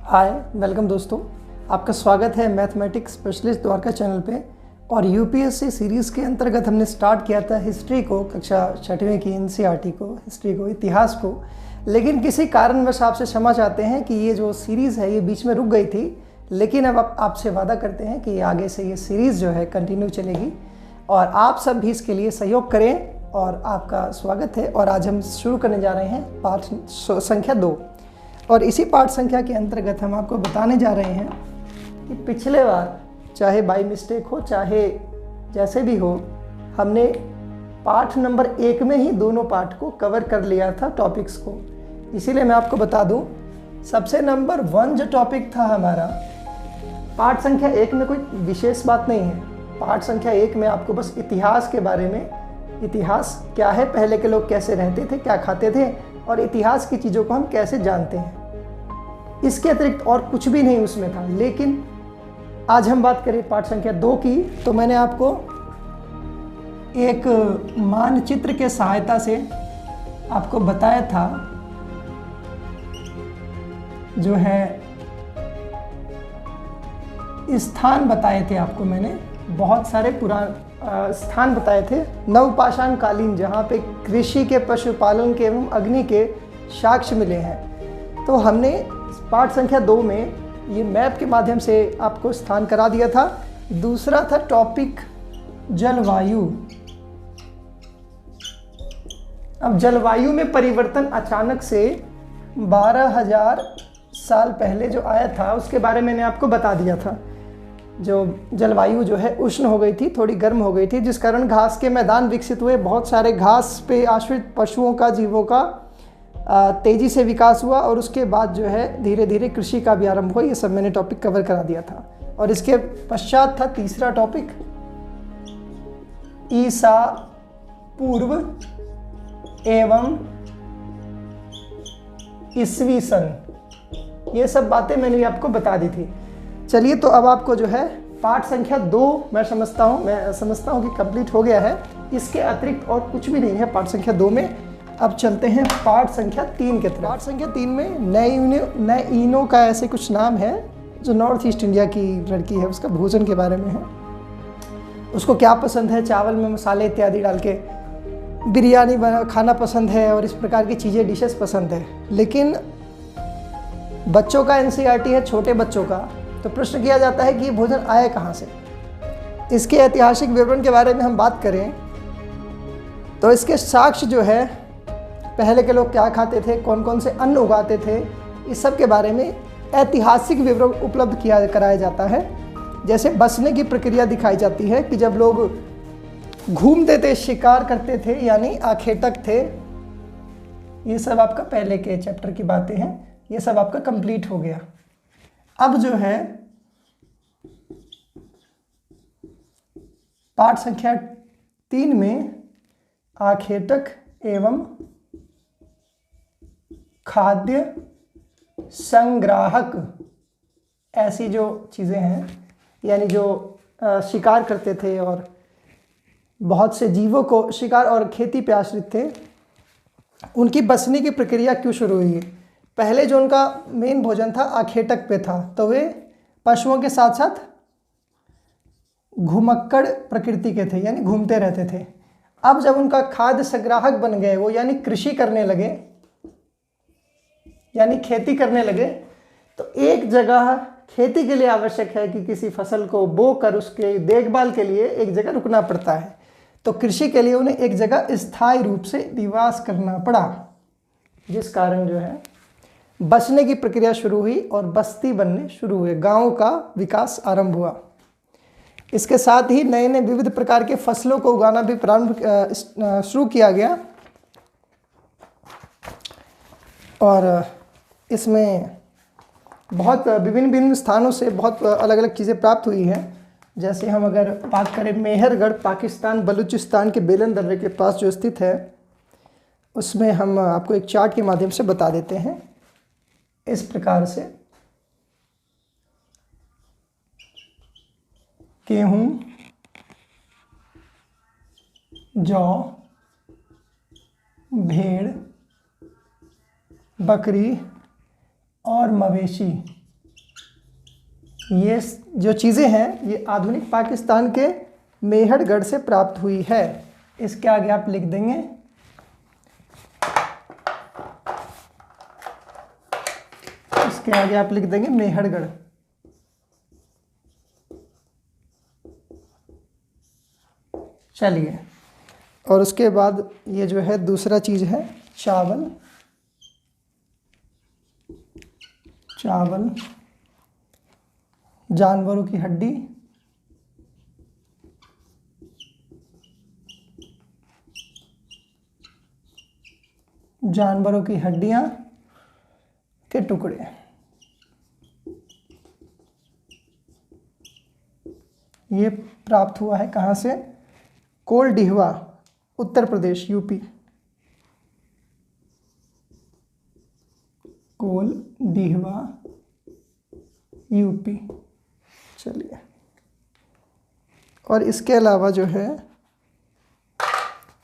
Hi welcome दोस्तों, आपका स्वागत है मैथमेटिक्स स्पेशलिस्ट द्वारका चैनल पे। और यूपीएससी सीरीज़ के अंतर्गत हमने स्टार्ट किया था हिस्ट्री को, कक्षा 6वीं की एनसीईआरटी को, हिस्ट्री को, इतिहास को। लेकिन किसी कारणवश आपसे क्षमा चाहते हैं कि ये जो सीरीज़ है ये बीच में रुक गई थी। लेकिन अब आपसे वादा करते हैं कि आगे से ये सीरीज़ जो है कंटिन्यू चलेगी और आप सब भी इसके लिए सहयोग करें। और आपका स्वागत है। और आज हम शुरू करने जा रहे हैं पाठ संख्या 2। और इसी पाठ संख्या के अंतर्गत हम आपको बताने जा रहे हैं कि पिछले बार चाहे बाय मिस्टेक हो चाहे जैसे भी हो, हमने पाठ नंबर 1 में ही दोनों पाठ को कवर कर लिया था टॉपिक्स को। इसीलिए मैं आपको बता दूं, सबसे नंबर 1 जो टॉपिक था हमारा पाठ संख्या 1 में कोई विशेष बात नहीं है। पाठ संख्या 1 में आपको बस इतिहास के बारे में, इतिहास क्या है, पहले के लोग कैसे रहते थे, क्या खाते थे और इतिहास की चीज़ों को हम कैसे जानते हैं, इसके अतिरिक्त और कुछ भी नहीं उसमें था। लेकिन आज हम बात करें पाठ संख्या 2 की, तो मैंने आपको एक मानचित्र के सहायता से आपको बताया था, जो है स्थान बताए थे आपको मैंने, बहुत सारे पुराने स्थान बताए थे नवपाषाण कालीन, जहाँ पे कृषि के, पशुपालन के एवं अग्नि के साक्ष्य मिले हैं। तो हमने पाठ संख्या 2 में ये मैप के माध्यम से आपको स्थान करा दिया था। दूसरा था टॉपिक जलवायु। अब जलवायु में परिवर्तन अचानक से 12,000 साल पहले जो आया था उसके बारे में मैंने आपको बता दिया था। जो जलवायु जो है उष्ण हो गई थी, थोड़ी गर्म हो गई थी, जिस कारण घास के मैदान विकसित हुए, बहुत सारे घास पे आश्रित पशुओं का, जीवों का तेज़ी से विकास हुआ और उसके बाद जो है धीरे धीरे कृषि का भी आरंभ हुआ। ये सब मैंने टॉपिक कवर करा दिया था। और इसके पश्चात था तीसरा टॉपिक ईसा पूर्व एवं ईसवी सन। ये सब बातें मैंने आपको बता दी थी। चलिए, तो अब आपको जो है पाठ संख्या 2 मैं समझता हूँ कि कंप्लीट हो गया है। इसके अतिरिक्त और कुछ भी नहीं है पाठ संख्या 2 में। अब चलते हैं पाठ संख्या 3 के तरफ। पाठ संख्या 3 में नए इनो का ऐसे कुछ नाम है, जो नॉर्थ ईस्ट इंडिया की लड़की है, उसका भोजन के बारे में है। उसको क्या पसंद है, चावल में मसाले इत्यादि डाल के बिरयानी खाना पसंद है और इस प्रकार की चीज़ें, डिशेस पसंद है। लेकिन बच्चों का एनसीईआरटी है, छोटे बच्चों का, तो प्रश्न किया जाता है कि ये भोजन आया कहाँ से। इसके ऐतिहासिक विवरण के बारे में हम बात करें तो इसके साक्ष्य जो है, पहले के लोग क्या खाते थे, कौन कौन से अन्न उगाते थे, इस सब के बारे में ऐतिहासिक विवरण उपलब्ध कराया जाता है। जैसे बसने की प्रक्रिया दिखाई जाती है कि जब लोग घूमते थे, शिकार करते थे, यानी आखेटक थे। ये सब आपका पहले के चैप्टर की बातें हैं, ये सब आपका कंप्लीट हो गया। अब जो है पाठ संख्या 3 में आखेटक एवं खाद्य संग्राहक ऐसी जो चीज़ें हैं, यानी जो शिकार करते थे और बहुत से जीवों को शिकार और खेती पे आश्रित थे, उनकी बसने की प्रक्रिया क्यों शुरू हुई। पहले जो उनका मेन भोजन था आखेटक पे था, तो वे पशुओं के साथ साथ घुमक्कड़ प्रकृति के थे, यानी घूमते रहते थे। अब जब उनका खाद्य संग्राहक बन गए वो, यानी कृषि करने लगे, यानी खेती करने लगे, तो एक जगह खेती के लिए आवश्यक है कि किसी फसल को बोकर उसके देखभाल के लिए एक जगह रुकना पड़ता है। तो कृषि के लिए उन्हें एक जगह स्थायी रूप से निवास करना पड़ा, जिस कारण जो है बसने की प्रक्रिया शुरू हुई और बस्ती बनने शुरू हुए, गांवों का विकास आरंभ हुआ। इसके साथ ही नए नए विविध प्रकार के फसलों को उगाना भी शुरू किया गया। और इसमें बहुत विभिन्न स्थानों से बहुत अलग अलग चीज़ें प्राप्त हुई हैं। जैसे हम अगर बात करें, मेहरगढ़ पाकिस्तान बलूचिस्तान के बेलन दर्रे के पास जो स्थित है, उसमें हम आपको एक चार्ट के माध्यम से बता देते हैं इस प्रकार से। गेहूँ, जौ, भेड़, बकरी और मवेशी ये जो चीज़ें हैं ये आधुनिक पाकिस्तान के मेहरगढ़ से प्राप्त हुई है। इसके आगे आप लिख देंगे इसके आगे आप लिख देंगे मेहरगढ़। चलिए, और उसके बाद ये जो है दूसरा चीज़ है चावल। चावल, जानवरों की हड्डी, जानवरों की हड्डियां के टुकड़े। ये प्राप्त हुआ है कहाँ से? कोलडिहवा, उत्तर प्रदेश, यूपी। कोलडिहवा, यूपी। चलिए, और इसके अलावा जो है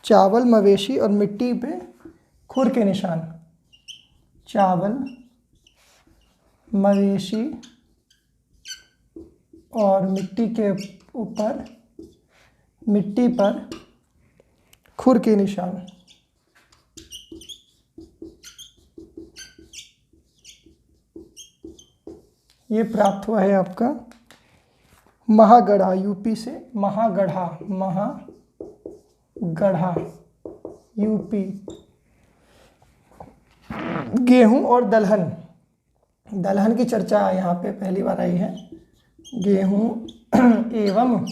चावल, मवेशी और मिट्टी पे खुर के निशान। चावल, मवेशी और मिट्टी के ऊपर, मिट्टी पर खुर के निशान। ये प्राप्त हुआ है आपका महागढ़ा, यूपी से। महागढ़ा, महागढ़ा, यूपी। गेहूं और दलहन, दलहन की चर्चा यहाँ पे पहली बार आई है। गेहूं एवं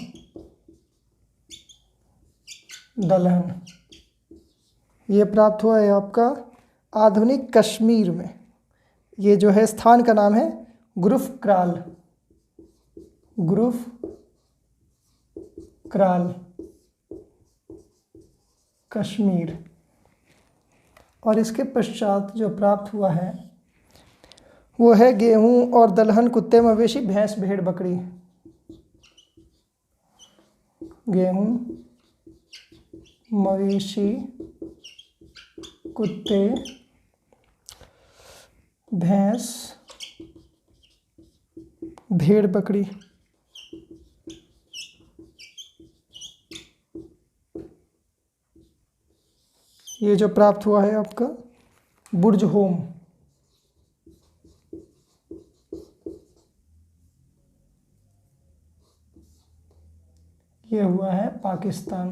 दलहन, ये प्राप्त हुआ है आपका आधुनिक कश्मीर में। ये जो है स्थान का नाम है गुरुफ क्राल, गुरुफ क्राल, कश्मीर। और इसके पश्चात जो प्राप्त हुआ है वो है गेहूं और दलहन, कुत्ते, मवेशी, भैंस, भेड़, बकरी। गेहूं, मवेशी, कुत्ते, भैंस, भेड़, बकरी। ये जो प्राप्त हुआ है आपका बुर्ज होम। ये हुआ है पाकिस्तान।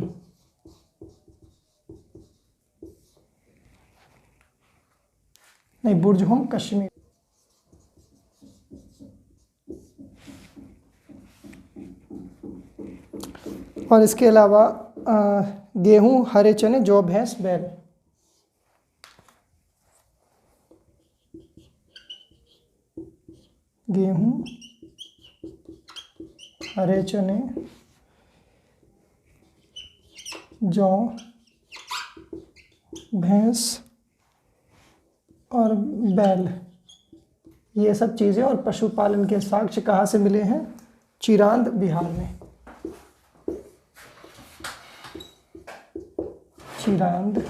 नहीं, बुर्ज होम कश्मीर। और इसके अलावा गेहूं, हरे चने, जौ, भैंस, बैल। गेहूं, हरे चने, जौ, भैंस और बैल, ये सब चीज़ें और पशुपालन के साक्ष्य कहाँ से मिले हैं? चिरांद, बिहार में। चिरांद,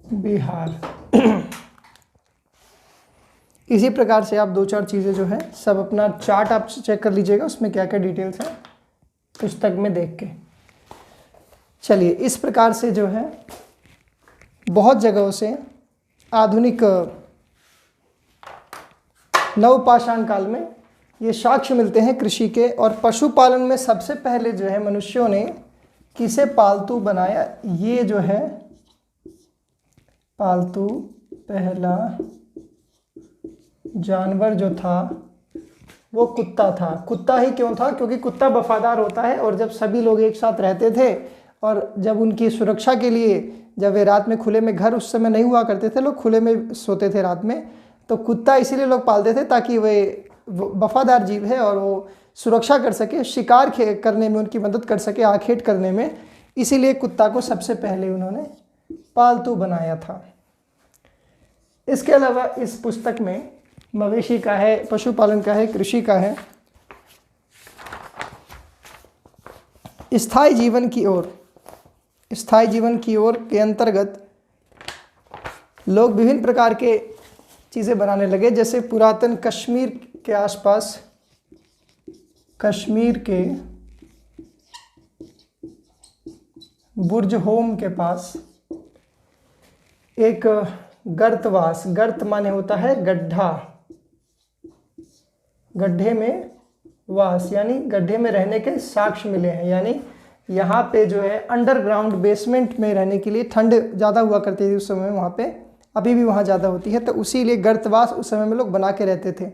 बिहार। इसी प्रकार से आप दो चार चीज़ें जो है सब अपना चार्ट आप चेक कर लीजिएगा, उसमें क्या क्या डिटेल्स हैं पुस्तक में देख के। चलिए, इस प्रकार से जो है बहुत जगहों से आधुनिक नवपाषाण काल में ये साक्ष्य मिलते हैं कृषि के। और पशुपालन में सबसे पहले जो है मनुष्यों ने किसे पालतू बनाया? ये जो है पालतू पहला जानवर जो था वो कुत्ता था। कुत्ता ही क्यों था? क्योंकि कुत्ता वफादार होता है, और जब सभी लोग एक साथ रहते थे और जब उनकी सुरक्षा के लिए, जब वे रात में खुले में, घर उस समय नहीं हुआ करते थे, लोग खुले में सोते थे रात में, तो कुत्ता इसीलिए लोग पालते थे ताकि वे वफादार जीव है और वो सुरक्षा कर सके, शिकार करने में उनकी मदद कर सके, आखेट करने में। इसीलिए कुत्ता को सबसे पहले उन्होंने पालतू बनाया था। इसके अलावा इस पुस्तक में मवेशी का है, पशुपालन का है, कृषि का है। स्थायी जीवन की ओर, स्थायी जीवन की ओर के अंतर्गत लोग विभिन्न प्रकार के चीज़ें बनाने लगे। जैसे पुरातन कश्मीर के आसपास, कश्मीर के बुर्ज होम के पास एक गर्तवास, गर्त माने होता है गड्ढा, गड्ढे में वास यानी गड्ढे में रहने के साक्ष्य मिले हैं। यानी यहाँ पे जो है अंडरग्राउंड बेसमेंट में रहने के लिए ठंड ज़्यादा हुआ करती थी उस समय वहाँ पे, अभी भी वहाँ ज़्यादा होती है, तो उसी लिए गर्तवास उस समय में लोग बना के रहते थे,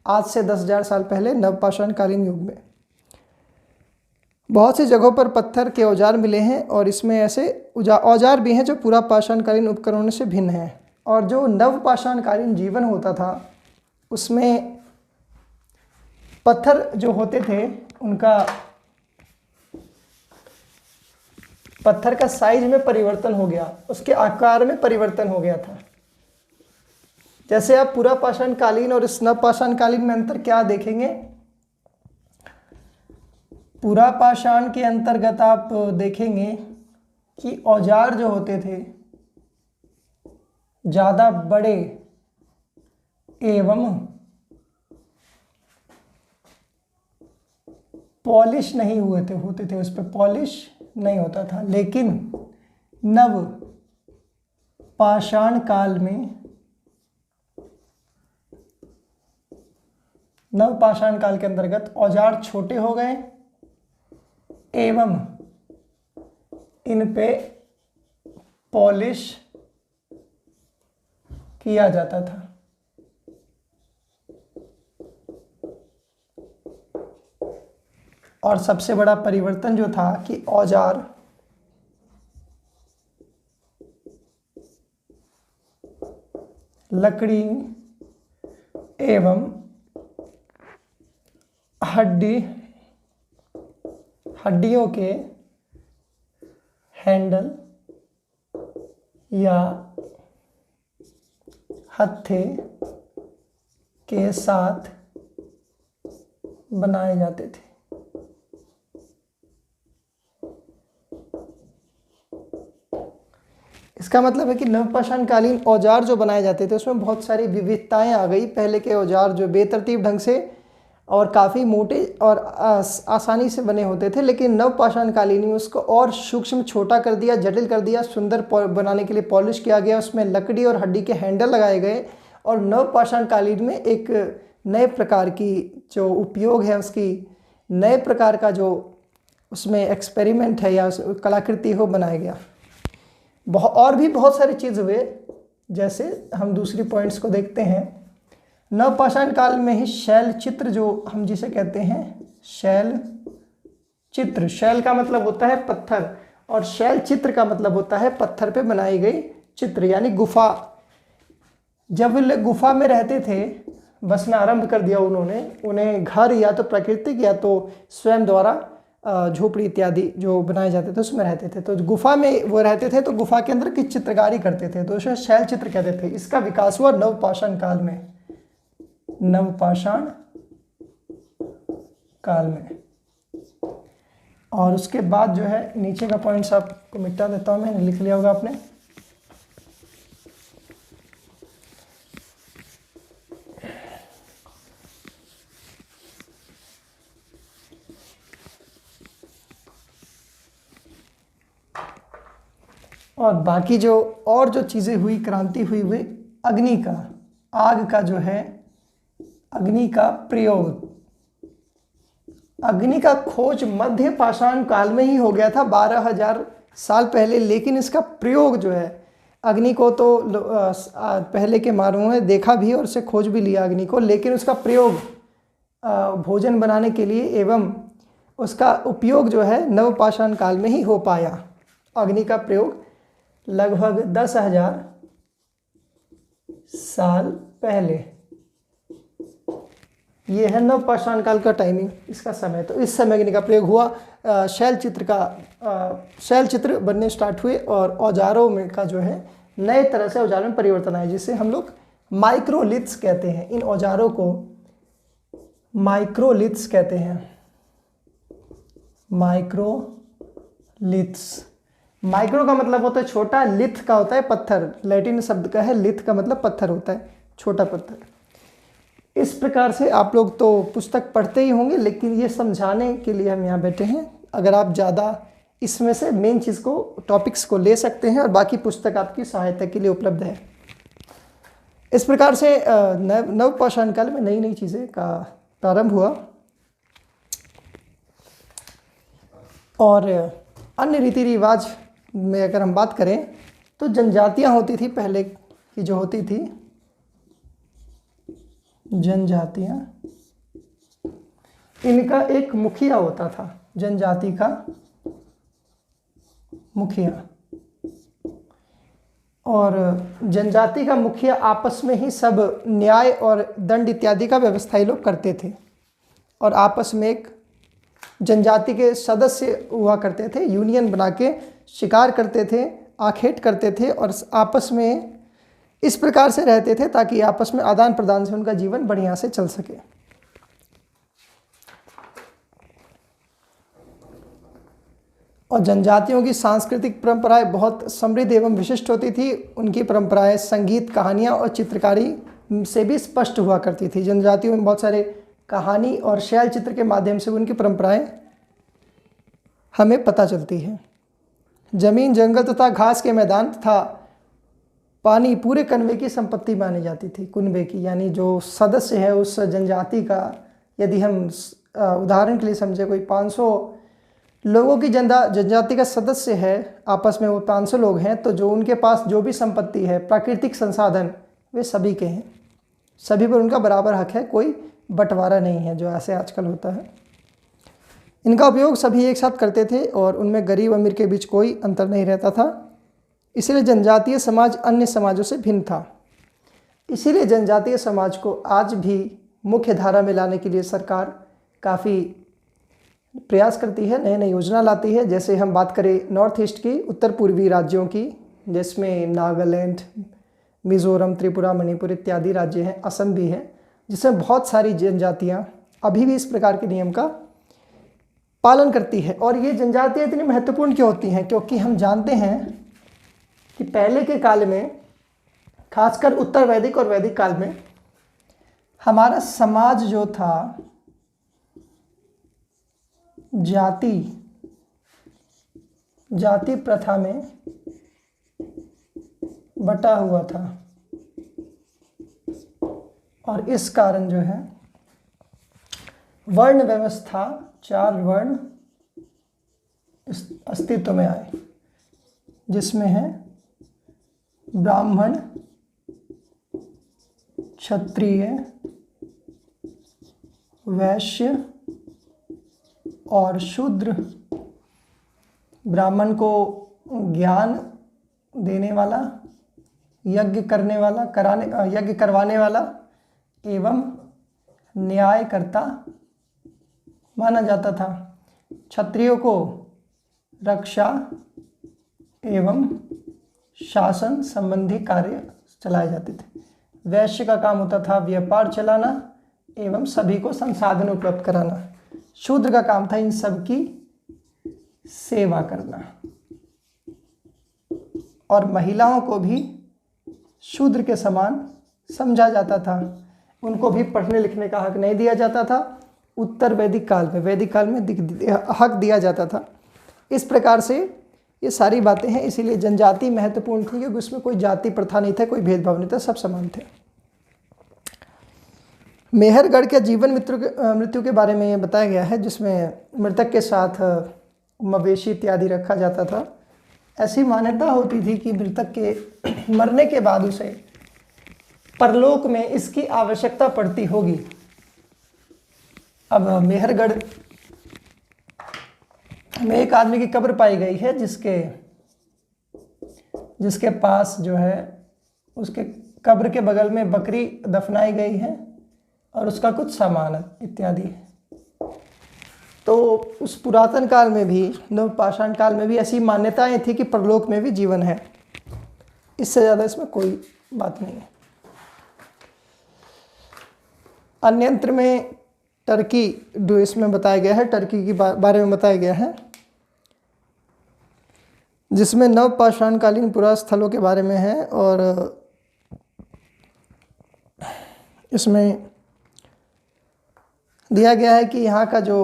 आज से 10,000 साल पहले नवपाषाणकालीन युग में। बहुत सी जगहों पर पत्थर के औजार मिले हैं और इसमें ऐसे औजार भी हैं जो पूरा पाषाणकालीन उपकरणों से भिन्न हैं। और जो नवपाषाणकालीन जीवन होता था उसमें पत्थर जो होते थे उनका, पत्थर का साइज में परिवर्तन हो गया, उसके आकार में परिवर्तन हो गया था। जैसे आप पूरा पाषाणकालीन और इस नवपाषाणकालीन में अंतर क्या देखेंगे, पूरा पाषाण के अंतर्गत आप देखेंगे कि औजार जो होते थे ज़्यादा बड़े एवं पॉलिश नहीं होते थे, उस पर पॉलिश नहीं होता था। लेकिन नव पाषाण काल में, नव पाषाण काल के अंतर्गत औजार छोटे हो गए एवं इन पे पॉलिश किया जाता था। और सबसे बड़ा परिवर्तन जो था कि औजार लकड़ी एवं हड्डियों के हैंडल या हत्थे के साथ बनाए जाते थे। इसका मतलब है कि नवपाषाणकालीन औजार जो बनाए जाते थे उसमें बहुत सारी विविधताएं आ गई। पहले के औजार जो बेतरतीब ढंग से और काफ़ी मोटे और आसानी से बने होते थे, लेकिन नवपाषाणकालीन में उसको और सूक्ष्म छोटा कर दिया, जटिल कर दिया, सुंदर बनाने के लिए पॉलिश किया गया, उसमें लकड़ी और हड्डी के हैंडल लगाए गए। और नवपाषाणकालीन में एक नए प्रकार की जो उपयोग है, उसकी नए प्रकार का जो उसमें एक्सपेरिमेंट है या कलाकृति हो बनाया गया। और भी बहुत सारी चीज़ हुए, जैसे हम दूसरी पॉइंट्स को देखते हैं। नवपाषाण काल में ही शैल चित्र, जो हम जिसे कहते हैं शैल चित्र, शैल का मतलब होता है पत्थर और शैल चित्र का मतलब होता है पत्थर पे बनाई गई चित्र, यानी गुफा। जब वे गुफा में रहते थे, बसना आरंभ कर दिया उन्होंने, उन्हें घर या तो प्राकृतिक या तो स्वयं द्वारा झोपड़ी इत्यादि जो बनाए जाते थे उसमें रहते थे। तो गुफा में वो रहते थे तो गुफा के अंदर की चित्रकारी करते थे, तो उसे शैल चित्र कहते थे। इसका विकास हुआ नवपाषाण काल में, नवपाषाण काल में। और उसके बाद जो है नीचे का पॉइंट्स आपको मिटा देता हूँ, मैंने लिख लिया होगा आपने। और बाकी जो और जो चीज़ें हुई, क्रांति हुई, वे अग्नि का, आग का जो है अग्नि का प्रयोग, अग्नि का खोज मध्य पाषाण काल में ही हो गया था 12,000 साल पहले। लेकिन इसका प्रयोग जो है, अग्नि को तो पहले के मानवों ने देखा भी और उससे खोज भी लिया अग्नि को, लेकिन उसका प्रयोग भोजन बनाने के लिए एवं उसका उपयोग जो है नवपाषाण काल में ही हो पाया। अग्नि का प्रयोग लगभग 10,000 साल पहले, ये है नवपाषाण काल का टाइमिंग, इसका समय। तो इस समय अग्नि का प्रयोग हुआ। शैल चित्र बनने स्टार्ट हुए और औजारों में का जो है नए तरह से औजारों में परिवर्तन आया, जिसे हम लोग माइक्रोलिथ्स कहते हैं। इन औजारों को माइक्रोलिथ्स कहते हैं, माइक्रोलिथ्स। माइक्रो का मतलब होता है छोटा, लिथ का होता है पत्थर, लैटिन शब्द का है, लिथ का मतलब पत्थर होता है, छोटा पत्थर। इस प्रकार से आप लोग तो पुस्तक पढ़ते ही होंगे, लेकिन ये समझाने के लिए हम यहाँ बैठे हैं। अगर आप ज़्यादा इसमें से मेन चीज़ को, टॉपिक्स को ले सकते हैं और बाकी पुस्तक आपकी सहायता के लिए उपलब्ध है। इस प्रकार से नवपाषाण काल में नई नई चीज़ें का प्रारंभ हुआ और अन्य रीति रिवाज में अगर हम बात करें तो जनजातियाँ होती थी पहले की, जो होती थी जनजातियाँ, इनका एक मुखिया होता था, जनजाति का मुखिया। और जनजाति का मुखिया आपस में ही सब न्याय और दंड इत्यादि का व्यवस्था ये लोग करते थे और आपस में एक जनजाति के सदस्य हुआ करते थे, यूनियन बना के शिकार करते थे, आखेट करते थे और आपस में इस प्रकार से रहते थे ताकि आपस में आदान प्रदान से उनका जीवन बढ़िया से चल सके। और जनजातियों की सांस्कृतिक परंपराएं बहुत समृद्ध एवं विशिष्ट होती थी। उनकी परंपराएं संगीत, कहानियां और चित्रकारी से भी स्पष्ट हुआ करती थी। जनजातियों में बहुत सारे कहानी और शैल चित्र के माध्यम से उनकी परंपराएं हमें पता चलती है। जमीन, जंगल तथा घास के मैदान तथा पानी पूरे कस्बे की संपत्ति मानी जाती थी। कुनबे की यानी जो सदस्य है उस जनजाति का, यदि हम उदाहरण के लिए समझे, कोई 500 लोगों की जनजाति का सदस्य है, आपस में वो 500 लोग हैं, तो जो उनके पास जो भी संपत्ति है, प्राकृतिक संसाधन, वे सभी के हैं, सभी पर उनका बराबर हक है, कोई बंटवारा नहीं है जो ऐसे आजकल होता है। इनका उपयोग सभी एक साथ करते थे और उनमें गरीब अमीर के बीच कोई अंतर नहीं रहता था। इसीलिए जनजातीय समाज अन्य समाजों से भिन्न था। इसीलिए जनजातीय समाज को आज भी मुख्य धारा में लाने के लिए सरकार काफ़ी प्रयास करती है, नई नई योजना लाती है। जैसे हम बात करें नॉर्थ ईस्ट की, उत्तर पूर्वी राज्यों की, जिसमें नागालैंड, मिज़ोरम, त्रिपुरा, मणिपुर इत्यादि राज्य हैं, असम भी है, जिसमें बहुत सारी जनजातियाँ अभी भी इस प्रकार के नियम का पालन करती है। और ये जनजातियाँ इतनी महत्वपूर्ण क्यों होती हैं? क्योंकि हम जानते हैं कि पहले के काल में, खासकर उत्तर वैदिक और वैदिक काल में, हमारा समाज जो था जाति प्रथा में बटा हुआ था और इस कारण जो है वर्ण व्यवस्था, 4 वर्ण अस्तित्व में आए, जिसमें है ब्राह्मण, क्षत्रिय, वैश्य और शूद्र। ब्राह्मण को ज्ञान देने वाला, यज्ञ करने वाला, यज्ञ करवाने वाला एवं न्यायकर्ता माना जाता था। क्षत्रियों को रक्षा एवं शासन संबंधी कार्य चलाए जाते थे। वैश्य का काम होता था व्यापार चलाना एवं सभी को संसाधन उपलब्ध कराना। शूद्र का काम था इन सब की सेवा करना। और महिलाओं को भी शूद्र के समान समझा जाता था, उनको भी पढ़ने लिखने का हक नहीं दिया जाता था। उत्तर वैदिक काल में हक दिया जाता था। इस प्रकार से ये सारी बातें हैं। इसीलिए जनजाति महत्वपूर्ण थी, क्योंकि उसमें कोई जाति प्रथा नहीं था, कोई भेदभाव नहीं था, सब समान थे। मेहरगढ़ के जीवन मृत्यु के बारे में ये बताया गया है, जिसमें मृतक के साथ मवेशी इत्यादि रखा जाता था। ऐसी मान्यता होती थी कि मृतक के मरने के बाद उसे परलोक में इसकी आवश्यकता पड़ती होगी। अब मेहरगढ़ में एक आदमी की कब्र पाई गई है, जिसके पास जो है उसके कब्र के बगल में बकरी दफनाई गई है और उसका कुछ सामान इत्यादि है। तो उस पुरातन काल में भी, नवपाषाण काल में भी ऐसी मान्यताएं थी कि परलोक में भी जीवन है। इससे ज़्यादा इसमें कोई बात नहीं है। अन्यंत्र में टर्की जो इसमें बताया गया है, टर्की के बारे में बताया गया है, जिसमें नवपाषाणकालीन पुरास्थलों के बारे में है। और इसमें दिया गया है कि यहाँ का जो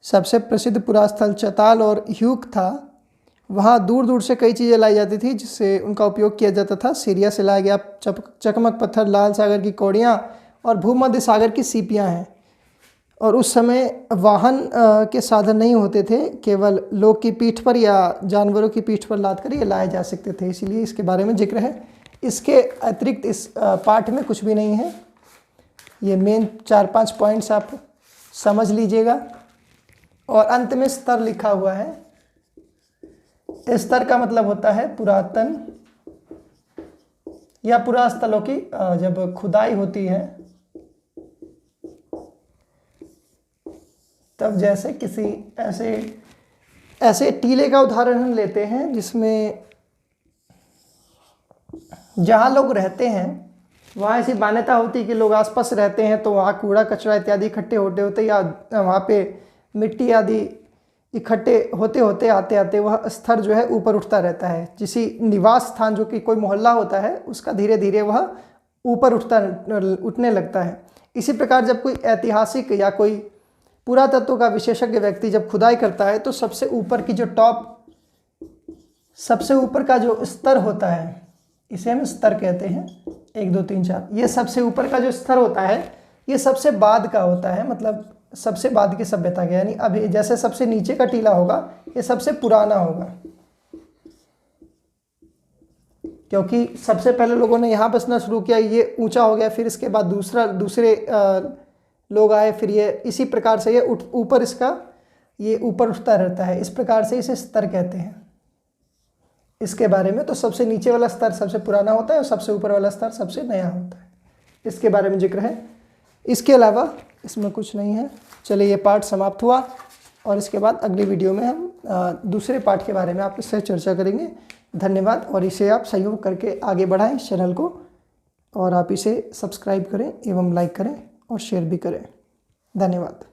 सबसे प्रसिद्ध पुरास्थल चताल और ह्यूक था, वहाँ दूर दूर से कई चीज़ें लाई जाती थी जिससे उनका उपयोग किया जाता था। सीरिया से लाया गया चकमक पत्थर, लाल सागर की कौड़ियाँ और भूमध्य सागर की सीपियाँ हैं। और उस समय वाहन के साधन नहीं होते थे, केवल लोग की पीठ पर या जानवरों की पीठ पर लाद कर ये लाए जा सकते थे, इसीलिए इसके बारे में जिक्र है। इसके अतिरिक्त इस पाठ में कुछ भी नहीं है। ये मेन 4-5 पॉइंट्स आप समझ लीजिएगा। और अंत में स्तर लिखा हुआ है। स्तर का मतलब होता है पुरातन या पुरास्थलों की जब खुदाई होती है तब, जैसे किसी ऐसे टीले का उदाहरण हम लेते हैं जिसमें जहाँ लोग रहते हैं वहाँ ऐसी मान्यता होती है कि लोग आसपास रहते हैं तो वहाँ कूड़ा कचरा इत्यादि इकट्ठे होते होते या वहाँ पे मिट्टी आदि इकट्ठे होते होते आते आते वह स्तर जो है ऊपर उठता रहता है। किसी निवास स्थान जो कि कोई मोहल्ला होता है उसका धीरे धीरे वह ऊपर उठने लगता है। इसी प्रकार जब कोई ऐतिहासिक या कोई पुरातत्व का विशेषज्ञ व्यक्ति जब खुदाई करता है तो सबसे ऊपर की जो सबसे ऊपर का जो स्तर होता है, इसे हम स्तर कहते हैं। 1 2 3 4 ये सबसे ऊपर का जो स्तर होता है ये सबसे बाद का होता है, मतलब सबसे बाद की सभ्यता का। यानी अभी जैसे सबसे नीचे का टीला होगा ये सबसे पुराना होगा, क्योंकि सबसे पहले लोगों ने यहाँ बसना शुरू किया, ये ऊंचा हो गया, फिर इसके बाद दूसरे लोग आए, फिर ये इसी प्रकार से ये ऊपर इसका ये ऊपर उठता रहता है। इस प्रकार से इसे स्तर कहते हैं। इसके बारे में तो सबसे नीचे वाला स्तर सबसे पुराना होता है और सबसे ऊपर वाला स्तर सबसे नया होता है, इसके बारे में जिक्र है। इसके अलावा इसमें कुछ नहीं है। चलिए ये पाठ समाप्त हुआ और इसके बाद अगली वीडियो में हम दूसरे पाठ के बारे में आपसे चर्चा करेंगे। धन्यवाद। और इसे आप सहयोग करके आगे बढ़ाएं इस चैनल को, और आप इसे सब्सक्राइब करें एवं लाइक करें और शेयर भी करें। धन्यवाद।